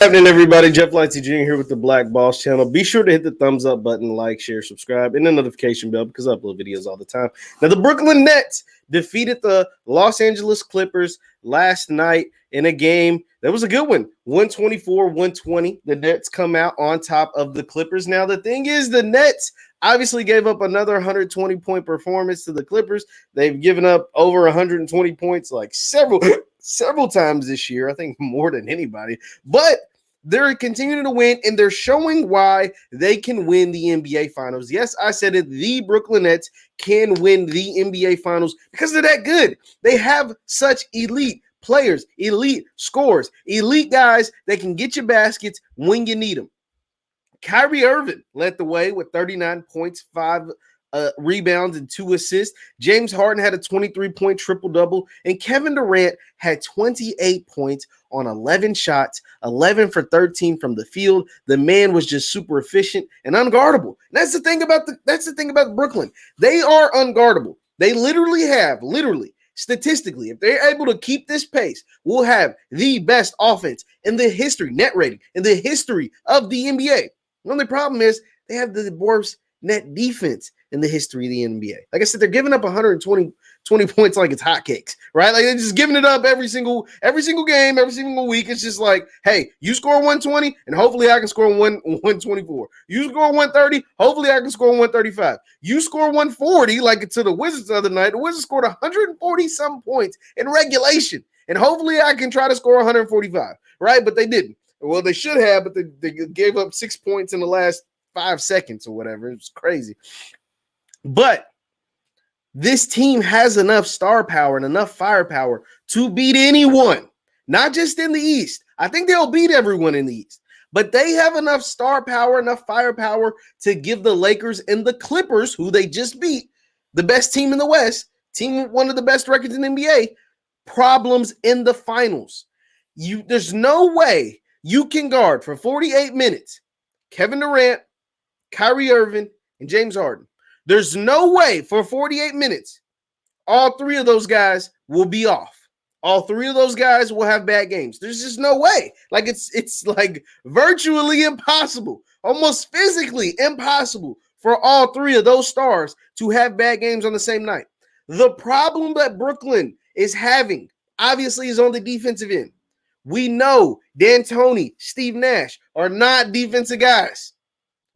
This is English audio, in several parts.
Happening, everybody? Jeff Lightsy Jr. here with the Black Boss channel. Be sure to hit the thumbs up button, like, share, subscribe, and the notification bell because I upload videos all the time. Now, the Brooklyn Nets defeated the Los Angeles Clippers last night in a game that was a good one. 124-120. The Nets come out on top of the Clippers. Now, the thing is, the Nets obviously gave up another 120-point performance to the Clippers. They've given up over 120 points like several times this year. I think more than anybody. But they're continuing to win, and they're showing why they can win the NBA Finals. Yes, I said it. The Brooklyn Nets can win the NBA Finals because they're that good. They have such elite players, elite scorers, elite guys that can get you baskets when you need them. Kyrie Irving led the way with 39 points, 5 rebounds, and 2 assists. James Harden had a 23-point triple-double, and Kevin Durant had 28 points on 11 shots, 11 for 13 from the field. The man was just super efficient and unguardable. And that's the thing about Brooklyn. They are unguardable. They statistically, if they're able to keep this pace, we'll have the best offense in the history, net rating, in the history of the NBA. The only problem is they have the worst net defense in the history of the NBA. Like I said, they're giving up 120 points like it's hotcakes, right? Like they're just giving it up every single game, every single week. It's just like, hey, you score 120, and hopefully I can score 124. You score 130, hopefully I can score 135. You score 140, like to the Wizards the other night. The Wizards scored 140-some points in regulation, and hopefully I can try to score 145, right? But they didn't. Well, they should have, but they gave up 6 points in the last 5 seconds or whatever. It was crazy. But this team has enough star power and enough firepower to beat anyone, not just in the East. I think they'll beat everyone in the East, but they have enough star power, enough firepower to give the Lakers and the Clippers, who they just beat, the best team in the West, team with one of the best records in the NBA, problems in the finals. There's no way you can guard for 48 minutes Kevin Durant, Kyrie Irving, and James Harden. There's no way for 48 minutes all three of those guys will be off. All three of those guys will have bad games. There's just no way. Like it's like virtually impossible, almost physically impossible for all three of those stars to have bad games on the same night. The problem that Brooklyn is having, obviously, is on the defensive end. We know D'Antoni, Steve Nash are not defensive guys.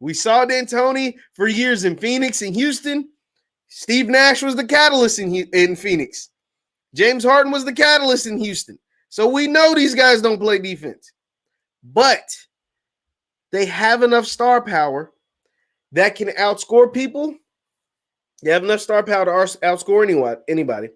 We saw D'Antoni for years in Phoenix and Houston. Steve Nash was the catalyst in Phoenix. James Harden was the catalyst in Houston. So we know these guys don't play defense. But they have enough star power that can outscore people. They have enough star power to outscore anybody.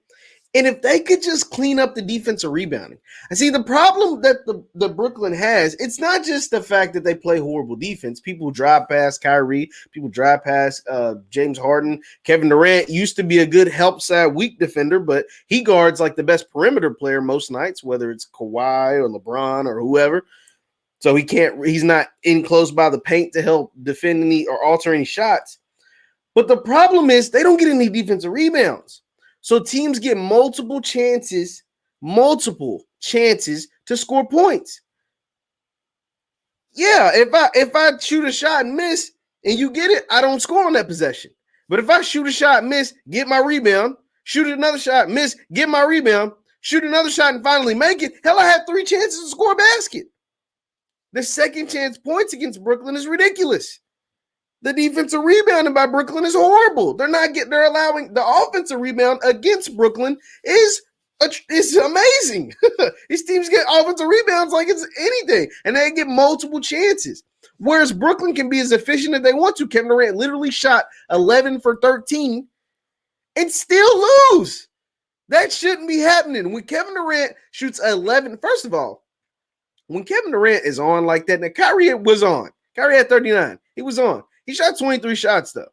And if they could just clean up the defensive rebounding. I see the problem that the Brooklyn has, it's not just the fact that they play horrible defense. People drive past Kyrie. People drive past James Harden. Kevin Durant used to be a good help side weak defender, but he guards like the best perimeter player most nights, whether it's Kawhi or LeBron or whoever. So he's not in close by the paint to help defend any or alter any shots. But the problem is they don't get any defensive rebounds. So teams get multiple chances to score points. Yeah, if I shoot a shot and miss and you get it, I don't score on that possession. But if I shoot a shot, miss, get my rebound, shoot another shot, miss, get my rebound, shoot another shot and finally make it, hell, I had 3 chances to score a basket. The second chance points against Brooklyn is ridiculous. The defensive rebounding by Brooklyn is horrible. They're allowing the offensive rebound against Brooklyn is amazing. These teams get offensive rebounds like it's anything, and they get multiple chances. Whereas Brooklyn can be as efficient as they want to. Kevin Durant literally shot 11 for 13 and still lose. That shouldn't be happening. When Kevin Durant shoots 11, first of all, when Kevin Durant is on like that, now Kyrie was on. Kyrie had 39. He was on. He shot 23 shots, though.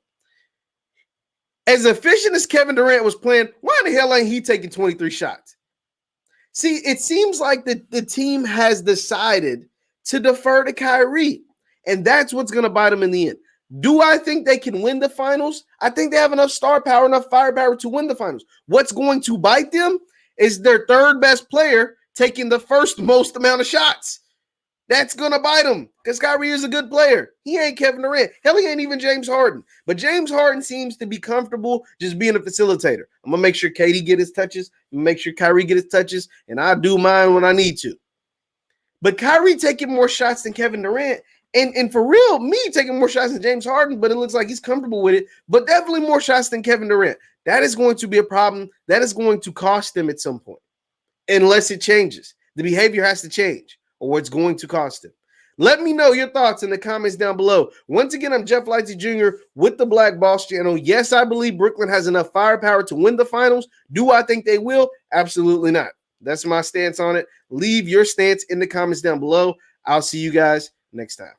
As efficient as Kevin Durant was playing, why in the hell ain't he taking 23 shots? See, it seems like the team has decided to defer to Kyrie, and that's what's going to bite them in the end. Do I think they can win the finals? I think they have enough star power, enough firepower to win the finals. What's going to bite them is their third best player taking the first most amount of shots. That's going to bite him because Kyrie is a good player. He ain't Kevin Durant. Hell, he ain't even James Harden. But James Harden seems to be comfortable just being a facilitator. I'm going to make sure KD get his touches, make sure Kyrie get his touches, and I'll do mine when I need to. But Kyrie taking more shots than Kevin Durant, and for real, me taking more shots than James Harden, but it looks like he's comfortable with it, but definitely more shots than Kevin Durant. That is going to be a problem. That is going to cost them at some point, unless it changes. The behavior has to change, or it's going to cost them. Let me know your thoughts in the comments down below. Once again, I'm Jeff Lightsy Jr. with the Black Boss Channel. Yes, I believe Brooklyn has enough firepower to win the finals. Do I think they will? Absolutely not. That's my stance on it. Leave your stance in the comments down below. I'll see you guys next time.